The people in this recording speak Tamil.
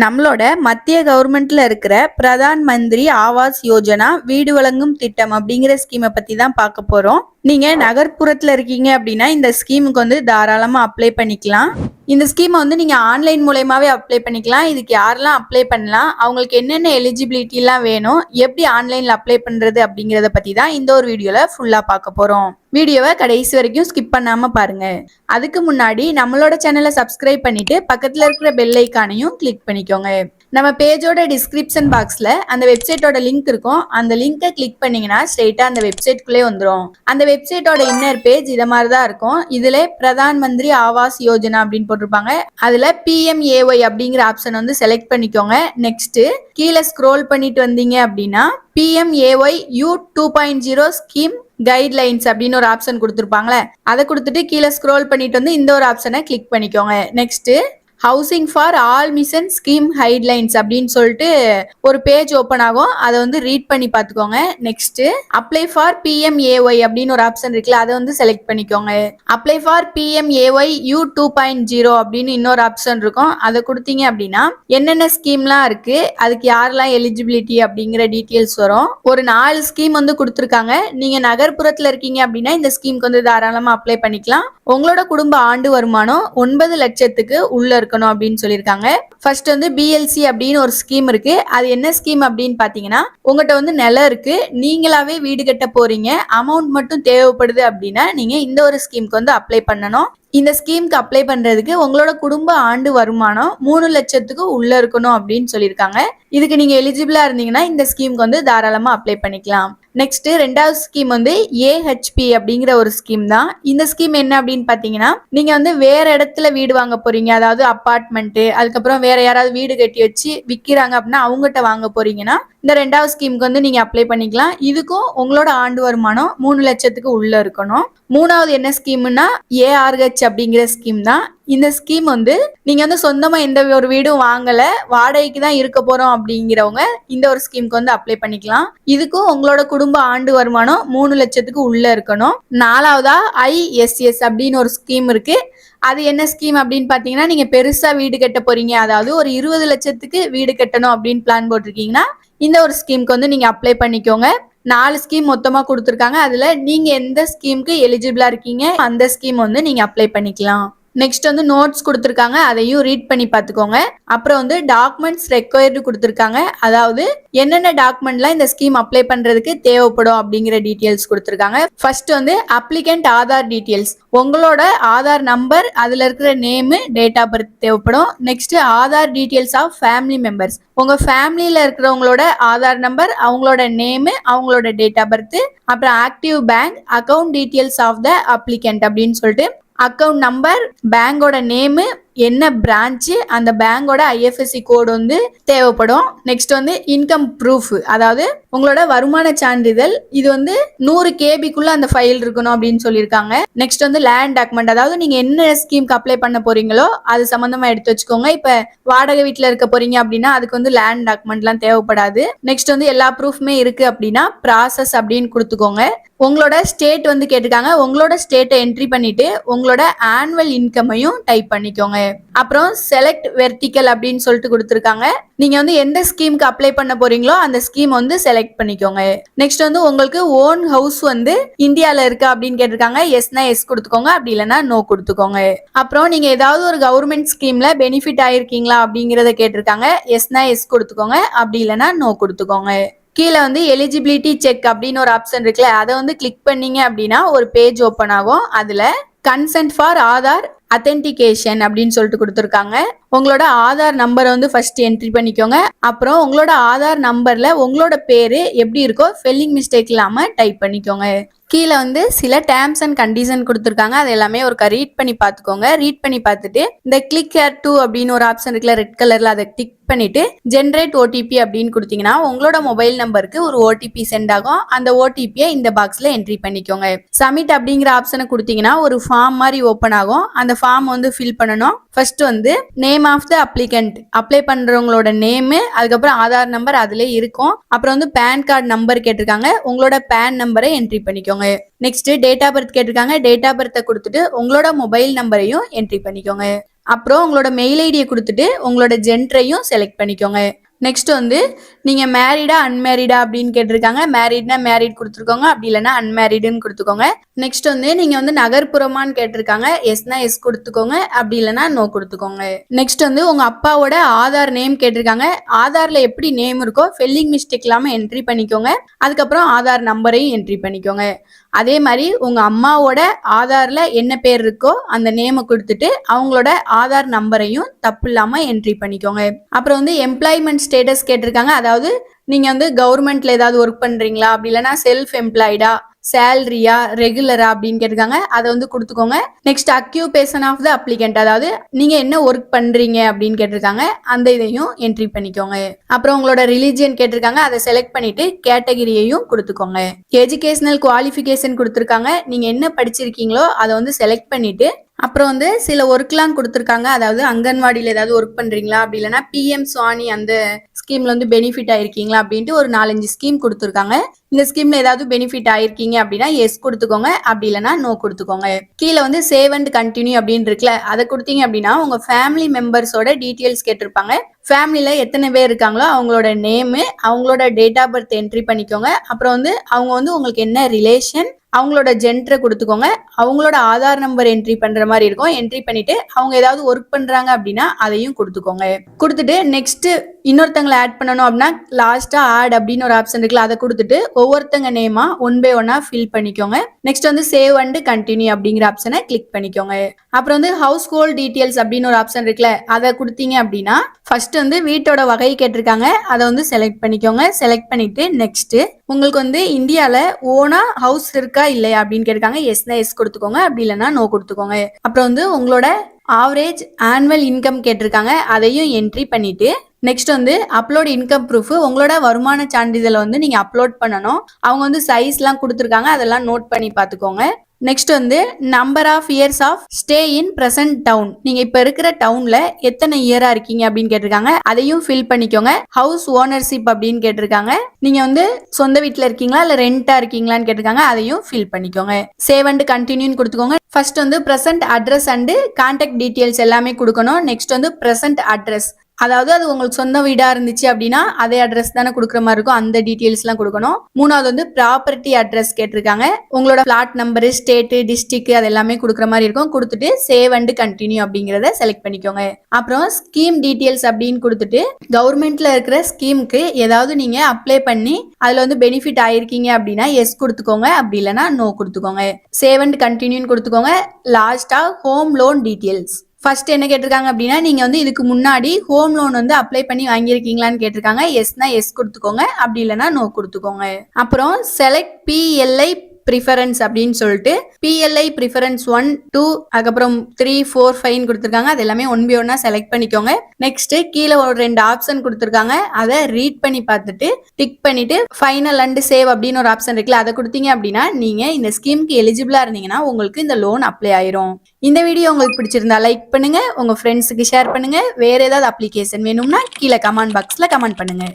நம்மளோட மத்திய கவர்மெண்ட்ல இருக்கிற பிரதான் மந்திரி ஆவாஸ் யோஜனா வீடு வழங்கும் திட்டம் அப்படிங்கிற ஸ்கீமை பத்தி தான் பார்க்க போறோம். நீங்க நகர்ப்புறத்துல இருக்கீங்க அப்படின்னா இந்த ஸ்கீமுக்கு வந்து தாராளமா அப்ளை பண்ணிக்கலாம். இந்த ஸ்கீமை வந்து நீங்க ஆன்லைன் மூலயமாவே அப்ளை பண்ணிக்கலாம். இதுக்கு யாரெல்லாம் அப்ளை பண்ணலாம், அவங்களுக்கு என்னென்ன எலிஜிபிலிட்டி எல்லாம் வேணும், எப்படி ஆன்லைன்ல அப்ளை பண்றது அப்படிங்கறத பத்தி தான் இந்த ஒரு வீடியோல ஃபுல்லா பார்க்க போறோம். வீடியோவை கடைசி வரைக்கும் ஸ்கிப் பண்ணாம பாருங்க. அதுக்கு முன்னாடி நம்மளோட சேனலை சப்ஸ்கிரைப் பண்ணிட்டு பக்கத்துல இருக்கிற பெல் ஐக்கானையும் கிளிக் பண்ணிக்கோங்க. நம்ம பேஜோட டிஸ்கிரிப்ஷன் பாக்ஸ்ல அந்த வெப்சைட்டோட லிங்க் இருக்கும். அந்த லிங்கை கிளிக் பண்ணீங்கன்னா ஸ்ட்ரெயிட்டா அந்த வெப்சைட்குள்ளே வந்துடும். அந்த வெப்சைட்டோட இன்னர் பேஜ் இத மாதிரி தான் இருக்கும். இதுல பிரதான் மந்திரி ஆவாஸ் யோஜனா அப்படின்னு போட்டிருப்பாங்க. அதுல PMAY அப்படிங்கிற ஆப்ஷன் வந்து செலக்ட் பண்ணிக்கோங்க. நெக்ஸ்ட் கீழே ஸ்க்ரோல் பண்ணிட்டு வந்தீங்க அப்படின்னா PMAY U2.0 ஸ்கீம் கைட்லைன்ஸ் அப்படின்னு ஒரு ஆப்ஷன் கொடுத்துருப்பாங்களே, அதை கொடுத்துட்டு கீழே ஸ்க்ரோல் பண்ணிட்டு வந்து இந்த ஒரு ஆப்ஷனை கிளிக் பண்ணிக்கோங்க. Next housing for all mission scheme guidelines அப்படின்னு சொல்லிட்டு ஒரு பேஜ் ஓப்பன் ஆகும். அதை வந்து ரீட் பண்ணி பார்த்துக்கோங்க. நெக்ஸ்ட் அப்ளை ஃபார் PMAY அப்படின்னு ஒரு ஆப்ஷன் இருக்குல்ல, அதை வந்து செலக்ட் பண்ணிக்கோங்க. அப்ளை ஃபார் PMAY U2.0 அப்படின்னு இன்னொரு ஆப்ஷன் இருக்கும். அதை கொடுத்தீங்க அப்படின்னா என்னென்ன ஸ்கீம்லாம் இருக்கு, அதுக்கு யாரெல்லாம் எலிஜிபிலிட்டி அப்படிங்கிற டீட்டெயில்ஸ் வரும். ஒரு 4 ஸ்கீம் வந்து கொடுத்துருக்காங்க. நீங்க நகர்ப்புறத்துல இருக்கீங்க அப்படின்னா இந்த ஸ்கீமுக்கு வந்து தாராளமா அப்ளை பண்ணிக்கலாம். உங்களோட குடும்ப ஆண்டு வருமானம் 9 லட்சத்துக்கு உள்ள இருக்கணும் அப்படின்னு சொல்லியிருக்காங்க. ஃபர்ஸ்ட் வந்து BLC அப்படின்னு ஒரு ஸ்கீம் இருக்கு. அது என்ன ஸ்கீம் அப்படின்னு பாத்தீங்கன்னா, உங்ககிட்ட வந்து நிலம் இருக்கு, நீங்களாவே வீடு கட்ட போறீங்க, அமௌண்ட் மட்டும் தேவைப்படுது அப்படின்னா நீங்க இந்த ஒரு ஸ்கீமுக்கு வந்து அப்ளை பண்ணணும். இந்த ஸ்கீமுக்கு அப்ளை பண்றதுக்கு உங்களோட குடும்ப ஆண்டு வருமானம் 3 லட்சத்துக்கு உள்ள இருக்கணும் அப்படின்னு சொல்லியிருக்காங்க. இதுக்கு நீங்க எலிஜிபிளா இருந்தீங்கன்னா இந்த ஸ்கீமுக்கு வந்து தாராளமா அப்ளை பண்ணிக்கலாம். நெக்ஸ்ட் ரெண்டாவது ஸ்கீம் வந்து AHP அப்படிங்கிற ஒரு ஸ்கீம் தான். இந்த ஸ்கீம் என்ன அப்படின்னு பாத்தீங்கன்னா, நீங்க வந்து வேற இடத்துல வீடு வாங்க போறீங்க, அதாவது அபார்ட்மெண்ட், அதுக்கப்புறம் வேற யாராவது வீடு கட்டி வச்சு விற்கிறாங்க அப்படின்னா அவங்ககிட்ட வாங்க போறீங்கன்னா இந்த ரெண்டாவது ஸ்கீமுக்கு வந்து நீங்க அப்ளை பண்ணிக்கலாம். இதுக்கும் உங்களோட ஆண்டு வருமானம் 3 லட்சத்துக்கு உள்ள இருக்கணும். மூணாவது என்ன ஸ்கீம்னா ARH அப்படிங்கிற ஸ்கீம் தான். இந்த ஸ்கீம் வந்து நீங்க வந்து சொந்தமா எந்த ஒரு வீடும் வாங்கல, வாடகைக்கு தான் இருக்க போறோம் அப்படிங்கிறவங்க இந்த ஒரு ஸ்கீமுக்கு வந்து அப்ளை பண்ணிக்கலாம். இதுக்கும் உங்களோட குடும்ப ஆண்டு வருமானம் 3 லட்சத்துக்கு உள்ள இருக்கணும். நாலாவதா ISS அப்படின்னு ஒரு ஸ்கீம் இருக்கு. அது என்ன ஸ்கீம் அப்படின்னு பாத்தீங்கன்னா, நீங்க பெருசா வீடு கட்ட போறீங்க, அதாவது ஒரு 20 லட்சத்துக்கு வீடு கட்டணும் அப்படின்னு பிளான் போட்டிருக்கீங்கன்னா இந்த ஒரு ஸ்கீமுக்கு வந்து நீங்க அப்ளை பண்ணிக்கோங்க. 4 ஸ்கீம் மொத்தமா கொடுத்துருக்காங்க. அதுல நீங்க எந்த ஸ்கீமுக்கு எலிஜிபிளா இருக்கீங்க அந்த ஸ்கீம் வந்து நீங்க அப்ளை பண்ணிக்கலாம். நெக்ஸ்ட் வந்து நோட்ஸ் கொடுத்துருக்காங்க, அதையும் ரீட் பண்ணி பார்த்துக்கோங்க. அப்புறம் வந்து டாக்குமெண்ட்ஸ் ரெக்வயர்டு கொடுத்துருக்காங்க, அதாவது என்னென்ன டாக்குமெண்ட்லாம் இந்த ஸ்கீம் அப்ளை பண்றதுக்கு தேவைப்படும் அப்படிங்கிற டீட்டெயில்ஸ் கொடுத்துருக்காங்க. ஃபர்ஸ்ட் வந்து அப்ளிகண்ட் ஆதார் டீட்டெயில்ஸ், உங்களோட ஆதார் நம்பர், அதுல இருக்கிற நேமு, டேட் ஆஃப் பர்த் தேவைப்படும். Next Aadhaar details of family members, உங்க ஃபேமிலியில இருக்கிறவங்களோட ஆதார் நம்பர், அவங்களோட நேமு, அவங்களோட டேட் ஆஃப் பர்த், அப்புறம் active bank account details of the applicant அப்படின்னு சொல்லிட்டு அக்கவுண்ட் நம்பர், பேங்கோட நேமு, என்ன பிரான்ச், அந்த பேங்கோட IFSC கோடு வந்து தேவைப்படும். நெக்ஸ்ட் வந்து இன்கம் ப்ரூஃப், அதாவது உங்களோட வருமான சான்றிதழ், இது வந்து 100 KBக்குள்ள அந்த ஃபைல் இருக்கணும் அப்படின்னு சொல்லியிருக்காங்க. நெக்ஸ்ட் வந்து லேண்ட் டாக்குமெண்ட், அதாவது நீங்க என்ன ஸ்கீமுக்கு அப்ளை பண்ண போறீங்களோ அது சம்பந்தமா எடுத்து வச்சுக்கோங்க. இப்ப வாடகை வீட்டுல இருக்க போறீங்க அப்படின்னா அதுக்கு வந்து லேண்ட் டாக்குமெண்ட்லாம் தேவைப்படாது. நெக்ஸ்ட் வந்து எல்லா ப்ரூஃப்மே இருக்கு அப்படின்னா ப்ராசஸ் அப்படின்னு கொடுத்துக்கோங்க. உங்களோட ஸ்டேட் வந்து கேட்டிருக்காங்க, உங்களோட ஸ்டேட்டை என்ட்ரி பண்ணிட்டு உங்களோட ஆனுவல் இன்கமையும் டைப் பண்ணிக்கோங்க. அப்புறம் செலக்ட் வெர்டிக்கல் அப்படின்னு சொல்லிட்டு கொடுத்துருக்காங்க. நீங்க வந்து எந்த ஸ்கீமுக்கு அப்ளை பண்ண போறீங்களோ அந்த ஸ்கீம் வந்து செலக்ட் பண்ணிக்கோங்க. நெக்ஸ்ட் வந்து உங்களுக்கு ஓன் ஹவுஸ் வந்து இந்தியால இருக்கா அப்படின்னு கேட்டிருக்காங்க. எஸ்னா எஸ் கொடுத்துக்கோங்க, அப்படி இல்லைன்னா நோ கொடுத்துக்கோங்க. அப்புறம் நீங்க ஏதாவது ஒரு கவர்மெண்ட் ஸ்கீம்ல பெனிஃபிட் ஆயிருக்கீங்களா அப்படிங்கறத கேட்டிருக்காங்க. எஸ்னா எஸ் கொடுத்துக்கோங்க, அப்படி இல்லைன்னா நோ கொடுத்துக்கோங்க. கீழே வந்து எலிஜிபிலிட்டி செக் அப்படின்னு ஒரு ஆப்ஷன் இருக்குல்ல, அதை வந்து கிளிக் பண்ணீங்க அப்படின்னா ஒரு பேஜ் ஓப்பன் ஆகும். அதுல கன்சென்ட் ஃபார் ஆதார் அத்தென்டிகேஷன் அப்படின்னு சொல்லிட்டு கொடுத்துருக்காங்க. உங்களோட ஆதார் நம்பரை வந்து ஃபர்ஸ்ட் என்ட்ரி பண்ணிக்கோங்க. அப்புறம் உங்களோட ஆதார் நம்பர்ல உங்களோட பேரு எப்படி இருக்கோ ஸ்பெல்லிங் மிஸ்டேக் இல்லாம டைப் பண்ணிக்கோங்க. கீழே வந்து சில டேர்ம்ஸ் அண்ட் கண்டிஷன் கொடுத்துருக்காங்க, அது எல்லாமே ஒரு ரீட் பண்ணி பார்த்துக்கோங்க. ரீட் பண்ணி பார்த்துட்டு இந்த கிளிக் ஹியர் டு அப்படின்னு ஒரு ஆப்ஷன் இருக்குல்ல ரெட் கலர்ல, அதை கிளிக் பண்ணிட்டு ஜென்ரேட் OTP அப்படின்னு கொடுத்தீங்கன்னா உங்களோட மொபைல் நம்பருக்கு ஒரு OTP சென்ட் ஆகும். அந்த OTPயை இந்த பாக்ஸ்ல என்ட்ரி பண்ணிக்கோங்க. சப்மிட் அப்படிங்கிற ஆப்ஷனை கொடுத்தீங்கன்னா ஒரு ஃபார்ம் மாதிரி ஓப்பன் ஆகும். அந்த ஃபார்ம் வந்து ஃபில் பண்ணணும். ஃபர்ஸ்ட் வந்து name of the applicant, apply பண்றவங்களோட நேமு, அதுக்கப்புறம் ஆதார் நம்பர் அதுல இருக்கும். அப்புறம் வந்து பேன் கார்டு நம்பர் கேட்டிருக்காங்க, உங்களோட பேன் நம்பரை என்ட்ரி பண்ணிக்கோங்க. நெக்ஸ்ட் டேட் ஆஃப் பர்த் கேட்டிருக்காங்க, டேட் ஆஃப் பர்த்தை கொடுத்துட்டு உங்களோட மொபைல் நம்பரையும் என்ட்ரி பண்ணிக்கோங்க. அப்புறம் உங்களோட மெயில் ஐடியை கொடுத்துட்டு உங்களோட ஜெண்டரையும் செலக்ட் பண்ணிக்கோங்க. நெக்ஸ்ட் வந்து நீங்க மேரிடா அன்மேரிடா அப்படின்னு கேட்டிருக்காங்க. மேரிட்னா மேரிட் கொடுத்துருக்கோங்க, அப்படி இல்லைன்னா அன்மேரிடுன்னு கொடுத்துக்கோங்க. நெக்ஸ்ட் வந்து நீங்க வந்து நகர்ப்புறமான்னு கேட்டிருக்காங்க. எஸ்னா எஸ் கொடுத்துக்கோங்க, அப்படி இல்லைன்னா நோ கொடுத்துக்கோங்க. நெக்ஸ்ட் வந்து உங்க அப்பாவோட ஆதார் நேம் கேட்டிருக்காங்க. ஆதார்ல எப்படி நேம் இருக்கோ ஸ்பெல்லிங் மிஸ்டேக் இல்லாம என்ட்ரி பண்ணிக்கோங்க. அதுக்கப்புறம் ஆதார் நம்பரையும் என்ட்ரி பண்ணிக்கோங்க. அதே மாதிரி உங்க அம்மாவோட ஆதார்ல என்ன பேர் இருக்கோ அந்த நேமை கொடுத்துட்டு அவங்களோட ஆதார் நம்பரையும் தப்பு இல்லாம என்ட்ரி பண்ணிக்கோங்க. அப்புறம் வந்து எம்ப்ளாய்மெண்ட் ஸ்டேட்டஸ் கேட்டிருக்காங்க. அதாவது நீங்க வந்து கவர்மெண்ட்ல ஏதாவது ஒர்க் பண்றீங்களா, அப்படி இல்லைன்னா செல்ஃப் எம்ப்ளாய்டா, சேலரியா, ரெகுலரா அப்படின்னு கேட்டிருக்காங்க. அதை வந்து கொடுத்துக்கோங்க. Next occupation of the applicant, அதாவது நீங்க என்ன ஒர்க் பண்றீங்க அப்படின்னு கேட்டிருக்காங்க. அந்த இதையும் என்ட்ரி பண்ணிக்கோங்க. அப்புறம் உங்களோட ரிலிஜியன் கேட்டிருக்காங்க. அதை செலக்ட் பண்ணிட்டு கேட்டகரியையும் கொடுத்துக்கோங்க. எஜுகேஷனல் குவாலிஃபிகேஷன் கொடுத்துருக்காங்க. நீங்க என்ன படிச்சிருக்கீங்களோ அதை வந்து செலக்ட் பண்ணிட்டு அப்புறம் வந்து சில ஒர்க்லாம் கொடுத்துருக்காங்க. அதாவது அங்கன்வாடியில் ஏதாவது ஒர்க் பண்ணுறீங்களா, அப்படி இல்லைன்னா பிஎம் சுவானி அந்த ஸ்கீமில் வந்து பெனிஃபிட் ஆயிருக்கீங்களா அப்படின்ட்டு ஒரு 4-5 ஸ்கீம் கொடுத்துருக்காங்க. இந்த ஸ்கீமில் ஏதாவது பெனிஃபிட் ஆயிருக்கீங்க அப்படின்னா எஸ் கொடுத்துக்கோங்க, அப்படி இல்லைன்னா நோ கொடுத்துக்கோங்க. கீழே வந்து சேவ் அண்ட் கண்டினியூ அப்படின்னு இருக்குல்ல, அதை கொடுத்தீங்க அப்படின்னா உங்கள் ஃபேமிலி மெம்பர்ஸோட டீட்டெயில்ஸ் கேட்டிருப்பாங்க. ஃபேமிலியில் எத்தனை பேர் இருக்காங்களோ அவங்களோட நேமு, அவங்களோட டேட் ஆஃப் பர்த் என்ட்ரி பண்ணிக்கோங்க. அப்புறம் வந்து அவங்க வந்து உங்களுக்கு என்ன ரிலேஷன், அவங்களோட ஜெண்டரை கொடுத்துக்கோங்க. அவங்களோட ஆதார் நம்பர் என்ட்ரி பண்ற மாதிரி இருக்கும். என்ட்ரி பண்ணிட்டு அவங்க ஏதாவது ஒர்க் பண்றாங்க அப்படின்னா அதையும் கொடுத்துக்கோங்க. கொடுத்துட்டு நெக்ஸ்ட் இன்னொருத்தங்களை ஆட் பண்ணணும் அப்படின்னா லாஸ்டா ஆட் அப்படின்னு ஒரு ஆப்ஷன் இருக்குல்ல, அதை கொடுத்துட்டு ஒவ்வொருத்தங்க நேமா 1 by 1 ஃபில் பண்ணிக்கோங்க. நெக்ஸ்ட் வந்து சேவ் அண்ட் கண்டினியூ அப்படிங்கிற ஆப்ஷனை கிளிக் பண்ணிக்கோங்க. அப்புறம் வந்து ஹவுஸ் ஹோல்ட் டீடைல்ஸ் அப்படின்னு ஒரு ஆப்ஷன் இருக்குல்ல, அதை கொடுத்தீங்க அப்படின்னா ஃபர்ஸ்ட் வந்து வீட்டோட வகை கேட்டிருக்காங்க. அதை வந்து செலக்ட் பண்ணிக்கோங்க. செலக்ட் பண்ணிட்டு நெக்ஸ்ட் உங்களுக்கு வந்து இந்தியால ஓனா ஹவுஸ் இருக்கா இல்லையா அப்படின்னு கேட்டிருக்காங்க. எஸ்னா எஸ் கொடுத்துக்கோங்க, அப்படி இல்லைன்னா நோ கொடுத்துக்கோங்க. அப்புறம் வந்து உங்களோட ஆவரேஜ் ஆனுவல் இன்கம் கேட்டிருக்காங்க. அதையும் என்ட்ரி பண்ணிட்டு நெக்ஸ்ட் வந்து அப்லோட் இன்கம் ப்ரூஃப், உங்களோட வருமான சான்றிதழை வந்து நீங்க அப்லோட் பண்ணணும். அவங்க வந்து சைஸ்லாம் கொடுத்துருக்காங்க, அதெல்லாம் நோட் பண்ணி பார்த்துக்கோங்க. நெக்ஸ்ட் வந்து number of years of stay in present town, நீங்க இப்ப இருக்கிற டவுன்ல எத்தனை இயரா இருக்கீங்க அப்படின்னு கேட்டிருக்காங்க. அதையும் ஃபில் பண்ணிக்கோங்க. ஹவுஸ் ஓனர்ஷிப் அப்படின்னு கேட்டிருக்காங்க. நீங்க வந்து சொந்த வீட்டுல இருக்கீங்களா இல்ல ரெண்டா இருக்கீங்களான்னு கேட்டிருக்காங்க. அதையும் ஃபில் பண்ணிக்கோங்க. சேவ் அண்ட் கண்டினியூன்னு கொடுத்துக்கோங்க. ஃபர்ஸ்ட் வந்து present address and contact details எல்லாமே கொடுக்கணும். நெக்ஸ்ட் வந்து பிரசன்ட் அட்ரஸ், அதாவது அது உங்களுக்கு சொந்த வீடா இருந்துச்சு அப்படின்னா அதே அட்ரஸ் தானே கொடுக்குற மாதிரி இருக்கும், அந்த டீடைல்ஸ் எல்லாம் கொடுக்கணும். மூணாவது வந்து ப்ராப்பர்ட்டி அட்ரஸ் கேட்டிருக்காங்க. உங்களோட பிளாட் நம்பரு, ஸ்டேட்டு, டிஸ்ட்ரிக்ட் அது எல்லாமே கொடுக்குற மாதிரி இருக்கும். கொடுத்துட்டு சேவ் அண்ட் கண்டினியூ அப்படிங்கிறத செலக்ட் பண்ணிக்கோங்க. அப்புறம் ஸ்கீம் டீடைல்ஸ் அப்படின்னு கொடுத்துட்டு கவர்மெண்ட்ல இருக்கிற ஸ்கீமுக்கு ஏதாவது நீங்க அப்ளை பண்ணி அதுல வந்து பெனிஃபிட் ஆயிருக்கீங்க அப்படின்னா எஸ் கொடுத்துக்கோங்க, அப்படி இல்லைன்னா நோ கொடுத்துக்கோங்க. சேவ் அண்ட் கண்டினியூன்னு கொடுத்துக்கோங்க. லாஸ்டா ஹோம் லோன் டீடைல்ஸ், ஃபர்ஸ்ட் என்ன கேட்டிருக்காங்க அப்படின்னா நீங்க வந்து இதுக்கு முன்னாடி ஹோம் லோன் வந்து அப்ளை பண்ணி வாங்கியிருக்கீங்களான்னு கேட்டிருக்காங்க. எஸ்னா எஸ் கொடுத்துக்கோங்க, அப்படி இல்லைன்னா நோ கொடுத்துக்கோங்க. அப்புறம் செலக்ட் பிஎல்ஐ ப்ரிஃபரன்ஸ் அப்படின்னு சொல்லிட்டு பிஎல்ஐ ப்ரிஃபரன்ஸ் 1, 2 அதுக்கப்புறம் 3, 4, 5 கொடுத்துருக்காங்க. அது எல்லாமே 1 by 1 செலக்ட் பண்ணிக்கோங்க. நெக்ஸ்ட் கீழே ஒரு 2 ஆப்ஷன் கொடுத்துருக்காங்க. அதை ரீட் பண்ணி பார்த்துட்டு டிக் பண்ணிட்டு ஃபைனல் அண்ட் சேவ் அப்படின்னு ஒரு ஆப்ஷன் இருக்குல்ல, அதை கொடுத்தீங்க அப்படின்னா நீங்க இந்த ஸ்கீமுக்கு எலிஜிபிளா இருந்தீங்கன்னா உங்களுக்கு இந்த லோன் அப்ளை ஆயிரும். இந்த வீடியோ உங்களுக்கு பிடிச்சிருந்தா லைக் பண்ணுங்க, உங்க ஃப்ரெண்ட்ஸுக்கு ஷேர் பண்ணுங்க. வேற ஏதாவது அப்ளிகேஷன் வேணும்னா கீழே கமெண்ட் பாக்ஸ்ல கமெண்ட் பண்ணுங்க.